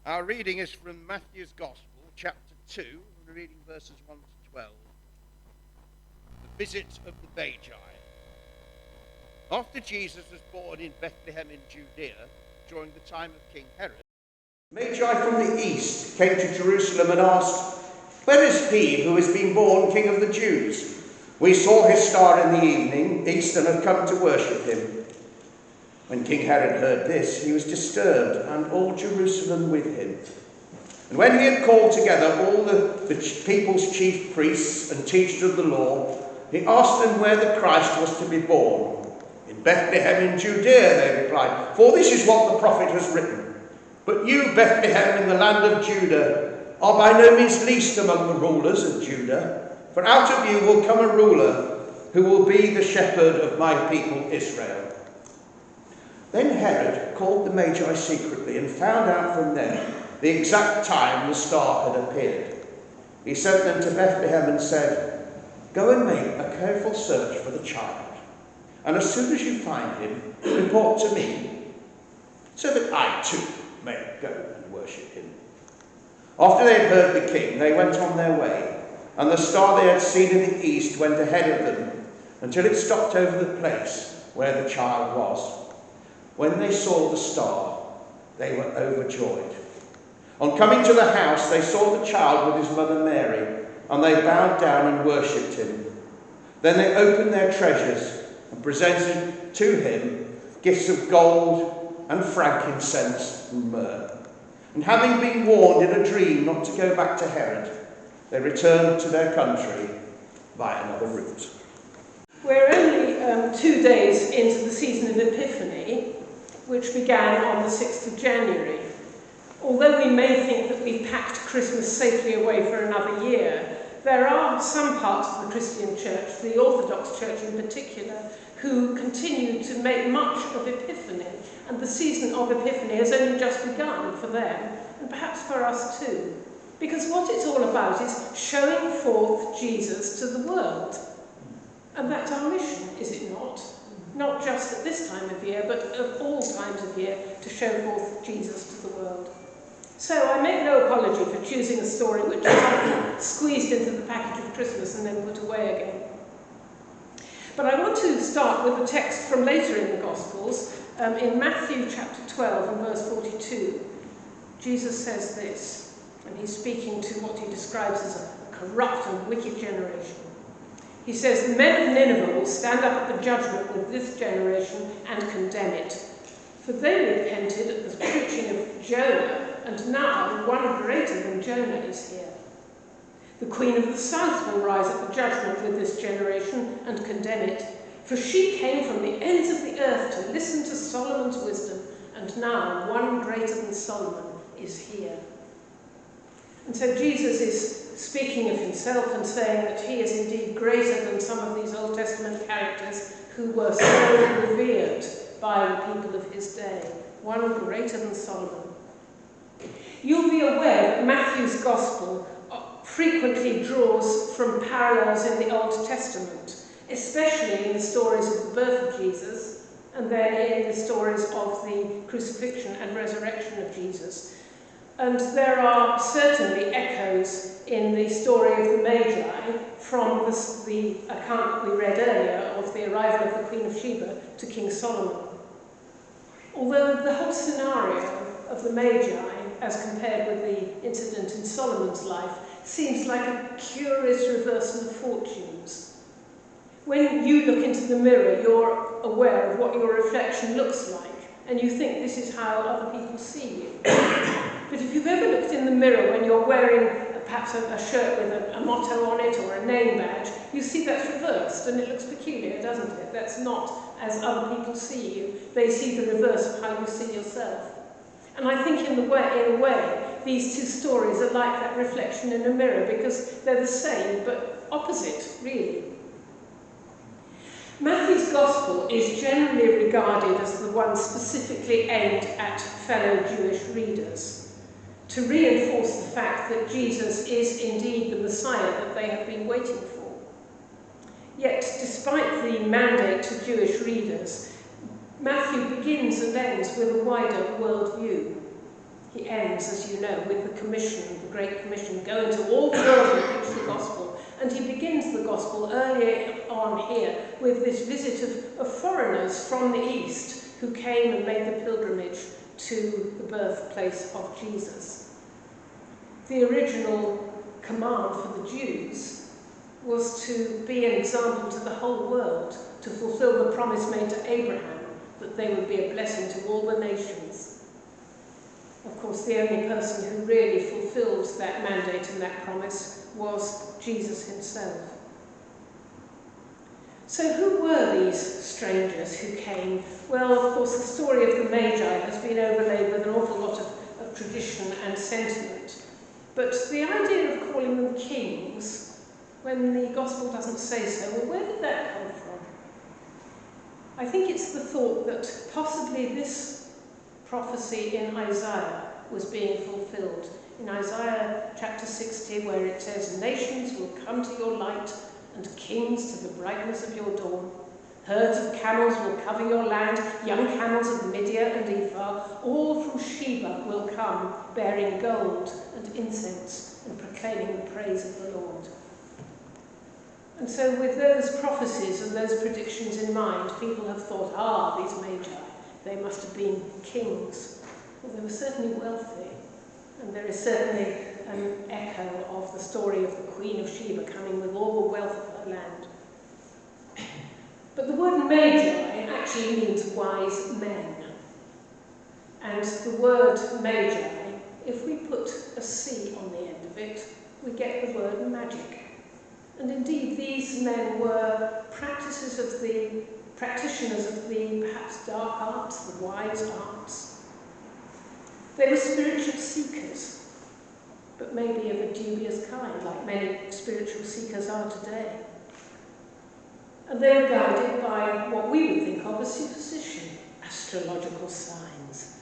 Our reading is from Matthew's Gospel, chapter 2, we're reading verses 1 to 12. The visit of the Magi. After Jesus was born in Bethlehem in Judea, during the time of King Herod, Magi from the east came to Jerusalem and asked, "Where is he who has been born King of the Jews? We saw his star in the east and have come to worship him." When King Herod heard this, he was disturbed, and all Jerusalem with him. And when he had called together all the people's chief priests and teachers of the law, he asked them where the Christ was to be born. "In Bethlehem in Judea," they replied, "for this is what the prophet has written. But you, Bethlehem, in the land of Judah, are by no means least among the rulers of Judah, for out of you will come a ruler who will be the shepherd of my people Israel." Then Herod called the Magi secretly and found out from them the exact time the star had appeared. He sent them to Bethlehem and said, "Go and make a careful search for the child, and as soon as you find him, report to me, so that I too may go and worship him." After they had heard the king, they went on their way, and the star they had seen in the east went ahead of them until it stopped over the place where the child was. When they saw the star, they were overjoyed. On coming to the house, they saw the child with his mother Mary, and they bowed down and worshipped him. Then they opened their treasures and presented to him gifts of gold and frankincense and myrrh. And having been warned in a dream not to go back to Herod, they returned to their country by another route. We're only 2 days into the season of Epiphany, which began on the 6th of January. Although we may think that we've packed Christmas safely away for another year, there are some parts of the Christian church, the Orthodox Church in particular, who continue to make much of Epiphany, and the season of Epiphany has only just begun for them, and perhaps for us too. Because what it's all about is showing forth Jesus to the world. And that's our mission, is it not? Not just at this time of year, but at all times of year, to show forth Jesus to the world. So I make no apology for choosing a story which is often squeezed into the package of Christmas and then put away again. But I want to start with a text from later in the Gospels, in Matthew chapter 12 and verse 42. Jesus says this, and he's speaking to what he describes as a corrupt and wicked generation. He says, "The men of Nineveh will stand up at the judgment with this generation and condemn it. For they repented at the preaching of Jonah, and now one greater than Jonah is here. The queen of the south will rise at the judgment with this generation and condemn it. For she came from the ends of the earth to listen to Solomon's wisdom, and now one greater than Solomon is here." And so Jesus is speaking of himself and saying that he is indeed greater than some of these Old Testament characters who were so revered by the people of his day. One greater than Solomon. You'll be aware that Matthew's Gospel frequently draws from parallels in the Old Testament, especially in the stories of the birth of Jesus and then in the stories of the crucifixion and resurrection of Jesus. And there are certainly echoes in the story of the Magi from the account that we read earlier of the arrival of the Queen of Sheba to King Solomon. Although the whole scenario of the Magi, as compared with the incident in Solomon's life, seems like a curious reversal of fortunes. When you look into the mirror, you're aware of what your reflection looks like, and you think this is how other people see you. But if you've ever looked in the mirror when you're wearing perhaps a shirt with a motto on it or a name badge, you see that's reversed, and it looks peculiar, doesn't it? That's not as other people see you. They see the reverse of how you see yourself. And I think in a way, these two stories are like that reflection in a mirror, because they're the same, but opposite, really. Matthew's Gospel is generally regarded as the one specifically aimed at fellow Jewish readers, to reinforce the fact that Jesus is indeed the Messiah that they have been waiting for. Yet, despite the mandate to Jewish readers, Matthew begins and ends with a wider worldview. He ends, as you know, with the commission, the Great Commission, go into all the world and preach the gospel. And he begins the gospel earlier on here with this visit of foreigners from the east who came and made the pilgrimage to the birthplace of Jesus. The original command for the Jews was to be an example to the whole world, to fulfill the promise made to Abraham, that they would be a blessing to all the nations. Of course, the only person who really fulfilled that mandate and that promise was Jesus himself. So who were these strangers who came? Well, of course, the story of the Magi has been overlaid with an awful lot of tradition and sentiment. But the idea of calling them kings, when the gospel doesn't say so, well, where did that come from? I think it's the thought that possibly this prophecy in Isaiah was being fulfilled. In Isaiah chapter 60, where it says, nations will come to your light and kings to the brightness of your dawn. Herds of camels will cover your land, young camels of Midian and Ephah, all from Sheba will come, bearing gold and incense and proclaiming the praise of the Lord. And so with those prophecies and those predictions in mind, people have thought, these Magi, they must have been kings. Well, they were certainly wealthy, and there is certainly an echo of the story of the Queen of Sheba coming with all the wealth of her land. But the word Magi actually means wise men. And the word Magi, if we put a C on the end of it, we get the word magic. And indeed, these men were practitioners of the perhaps dark arts, the wise arts. They were spiritual seekers, but maybe of a dubious kind, like many spiritual seekers are today. And they were guided by what we would think of as superstition, astrological signs.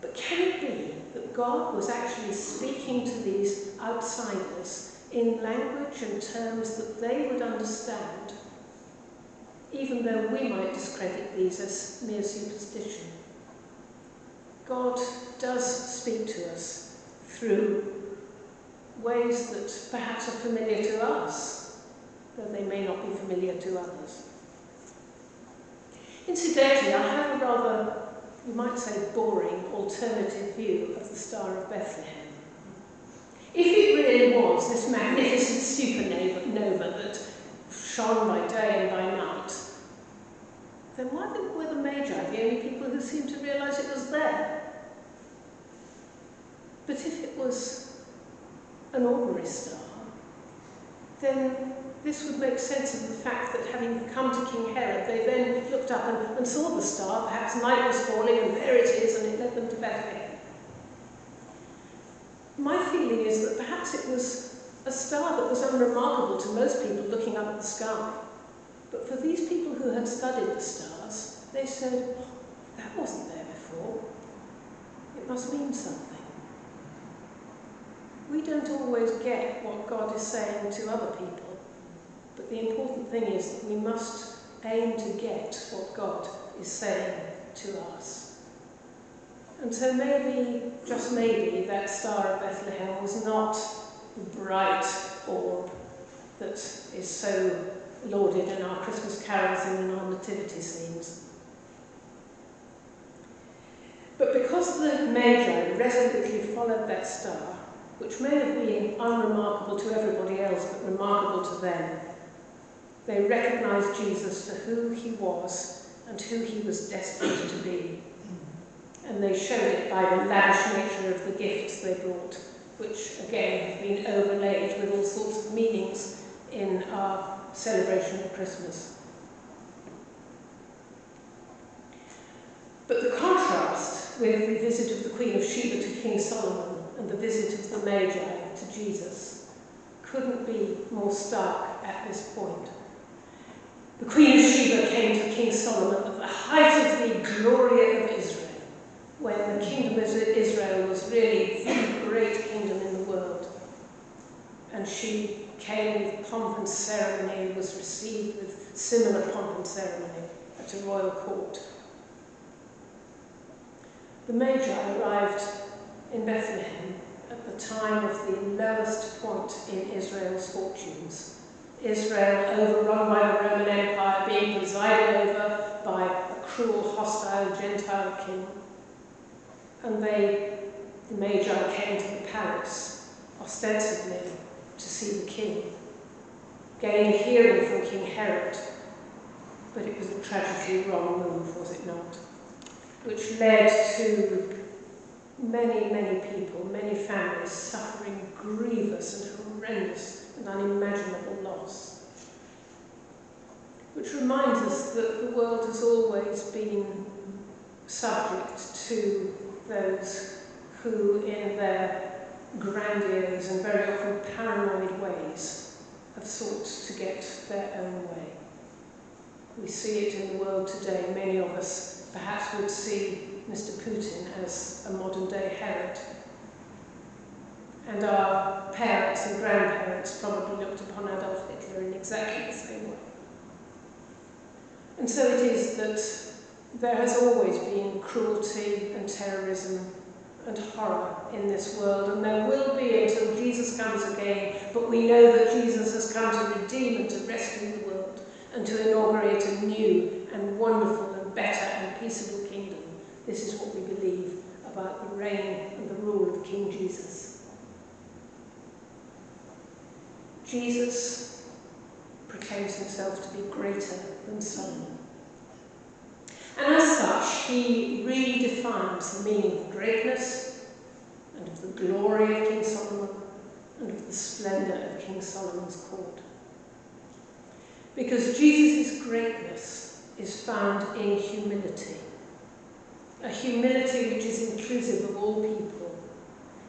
But can it be that God was actually speaking to these outsiders in language and terms that they would understand, even though we might discredit these as mere superstition? God does speak to us through ways that perhaps are familiar to us, though they may not be familiar to others. Incidentally, I have a rather, you might say, boring alternative view of the Star of Bethlehem. If it really was this magnificent supernova that shone by day and by night, then why were the Magi the only people who seemed to realise it was there? But if it was an ordinary star, then this would make sense of the fact that having come to King Herod, they then looked up and saw the star, perhaps night was falling, and there it is, and it led them to Bethlehem. My feeling is that perhaps it was a star that was unremarkable to most people looking up at the sky. But for these people who had studied the stars, they said, that wasn't there before. It must mean something. We don't always get what God is saying to other people, but the important thing is that we must aim to get what God is saying to us. And so maybe, just maybe, that Star of Bethlehem was not the bright orb that is so lauded in our Christmas carols and in our nativity scenes. But because the Magi resolutely followed that star, which may have been unremarkable to everybody else, but remarkable to them, they recognised Jesus for who he was and who he was destined to be. And they showed it by the lavish nature of the gifts they brought, which again have been overlaid with all sorts of meanings in our celebration of Christmas. But the contrast with the visit of the Queen of Sheba to King Solomon and the visit of the Magi to Jesus couldn't be more stark at this point. The Queen of Sheba came to King Solomon at the height of the glory of Israel, when the kingdom of Israel was really the great kingdom in the world. And she came with pomp and ceremony and was received with similar pomp and ceremony at a royal court. The Magi arrived in Bethlehem at the time of the lowest point in Israel's fortunes. Israel, overrun by the Roman Empire, being presided over by a cruel, hostile Gentile king. And the Magi came to the palace, ostensibly to see the king, gain a hearing from King Herod. But it was a tragically wrong move, was it not? Which led to many, many people, many families suffering grievous and horrendous and unimaginable loss. Which reminds us that the world has always been subject to those who, in their grandiose and very often paranoid ways, have sought to get their own way. We see it in the world today. Many of us perhaps would see Mr. Putin as a modern-day Herod. And our parents and grandparents probably looked upon Adolf Hitler in exactly the same way. And so it is that there has always been cruelty and terrorism and horror in this world, and there will be until Jesus comes again, but we know that Jesus has come to redeem and to rescue the world and to inaugurate a new and wonderful and better and peaceable kingdom. This is what we believe about the reign and the rule of King Jesus. Jesus proclaims himself to be greater than Solomon. And as such, he redefines the meaning of greatness and of the glory of King Solomon and of the splendour of King Solomon's court. Because Jesus' greatness is found in humility, a humility which is inclusive of all people.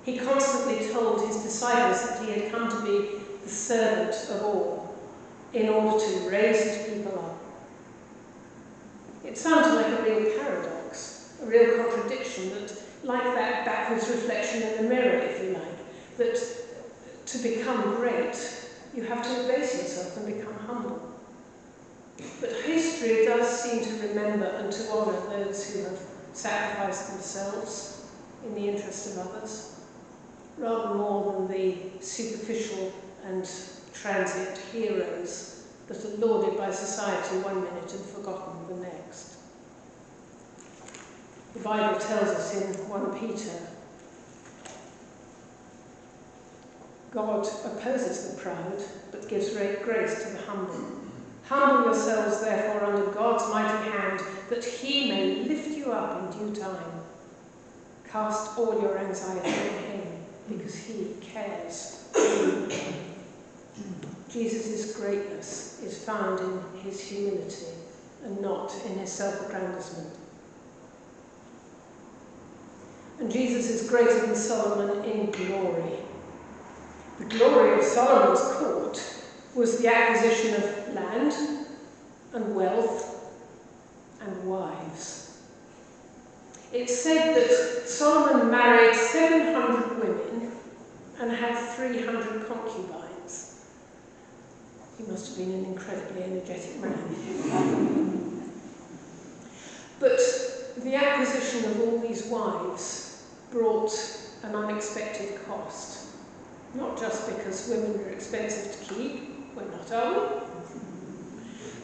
He constantly told his disciples that he had come to be the servant of all in order to raise his people up. It sounds like a real paradox, a real contradiction, that like that backwards reflection in the mirror, if you like, that to become great, you have to abase yourself and become humble. But history does seem to remember and to honour those who have sacrificed themselves in the interest of others, rather more than the superficial and transient heroes that are lauded by society one minute and forgotten the next. The Bible tells us in 1 Peter, God opposes the proud, but gives great grace to the humble. Humble yourselves, therefore, under God's mighty hand, that he may lift you up in due time. Cast all your anxiety on him, because he cares for you. Jesus' greatness is found in his humility and not in his self-aggrandizement. And Jesus is greater than Solomon in glory. The glory of Solomon's court was the acquisition of land and wealth and wives. It's said that Solomon married 700 women and had 300 concubines. He must have been an incredibly energetic man. But the acquisition of all these wives brought an unexpected cost. Not just because women are expensive to keep, we're not, are we?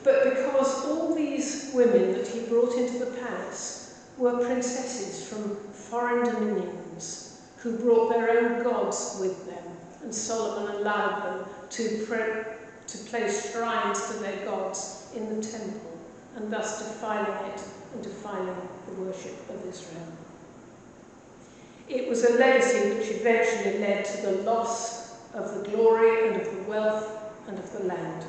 But because all these women that he brought into the palace were princesses from foreign dominions who brought their own gods with them, and Solomon allowed them to place shrines to their gods in the temple, and thus defiling it and defiling the worship of Israel. It was a legacy which eventually led to the loss of the glory and of the wealth and of the land,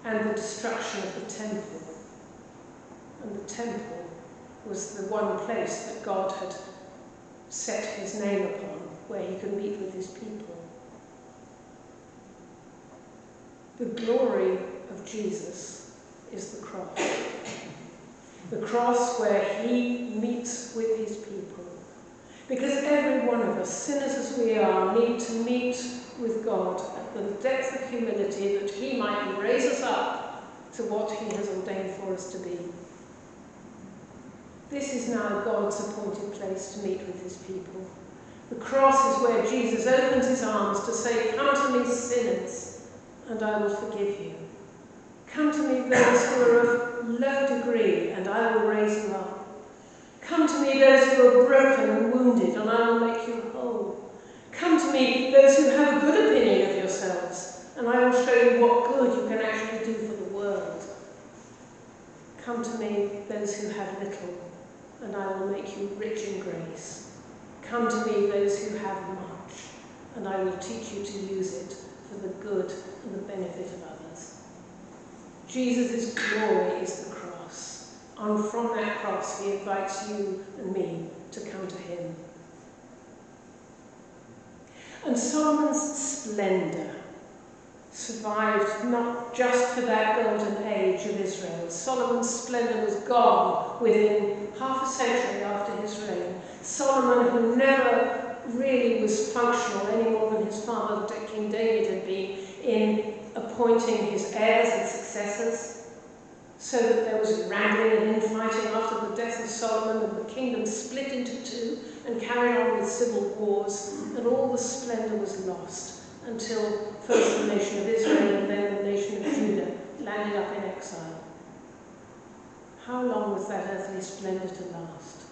and the destruction of the temple. And the temple was the one place that God had set his name upon, where he could meet with his people. The glory of Jesus is the cross. The cross where he meets with his people. Because every one of us, sinners as we are, need to meet with God at the depth of humility that he might raise us up to what he has ordained for us to be. This is now God's appointed place to meet with his people. The cross is where Jesus opens his arms to say, "Come to me, sinners, and I will forgive you. Come to me, those who are of low degree, and I will raise you up. Come to me, those who are broken and wounded, and I will make you whole. Come to me, those who have a good opinion of yourselves, and I will show you what good you can actually do for the world. Come to me, those who have little, and I will make you rich in grace. Come to me, those who have much, and I will teach you to use it for the good and the benefit of others." Jesus' glory is the cross, and from that cross he invites you and me to come to him. And Solomon's splendour survived not just for that golden age of Israel. Solomon's splendour was gone within half a century after his reign. Solomon, who never really was functional any more than his father King David had been in appointing his heirs and successors, so that there was wrangling and infighting after the death of Solomon, and the kingdom split into two and carried on with civil wars, and all the splendour was lost until first the nation of Israel and then the nation of Judah landed up in exile. How long was that earthly splendour to last?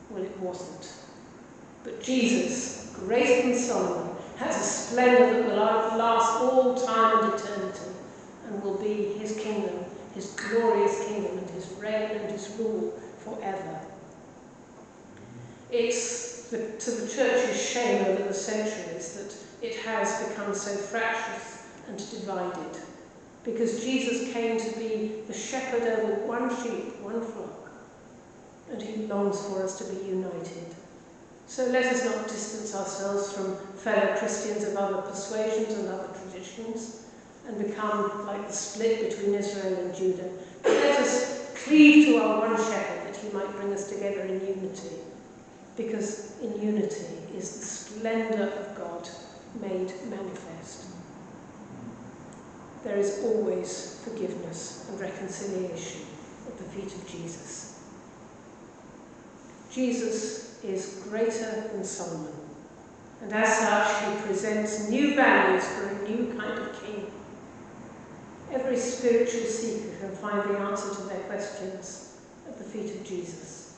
Well, it wasn't. But Jesus, greater than Solomon, has a splendour that will last all time and eternity, and will be his kingdom, his glorious kingdom, and his reign and his rule forever. It's to the church's shame over the centuries that it has become so fractious and divided, because Jesus came to be the shepherd over one sheep, one flock, and he longs for us to be united. So let us not distance ourselves from fellow Christians of other persuasions and other traditions and become like the split between Israel and Judah. But let us cleave to our one shepherd that he might bring us together in unity, because in unity is the splendour of God made manifest. There is always forgiveness and reconciliation at the feet of Jesus. Jesus is greater than Solomon, and as such he presents new values for a new kind of king. Every spiritual seeker can find the answer to their questions at the feet of Jesus,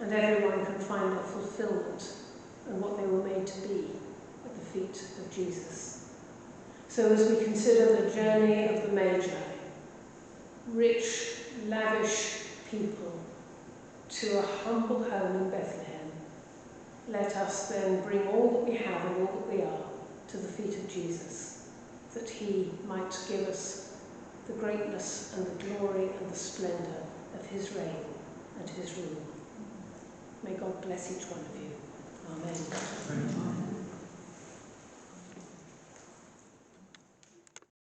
and everyone can find their fulfillment and what they were made to be at the feet of Jesus. So as we consider the journey of the Magi, rich, lavish people, to a humble home in Bethlehem, let us then bring all that we have and all that we are to the feet of Jesus, that he might give us the greatness and the glory and the splendour of his reign and his rule. May God bless each one of you. Amen.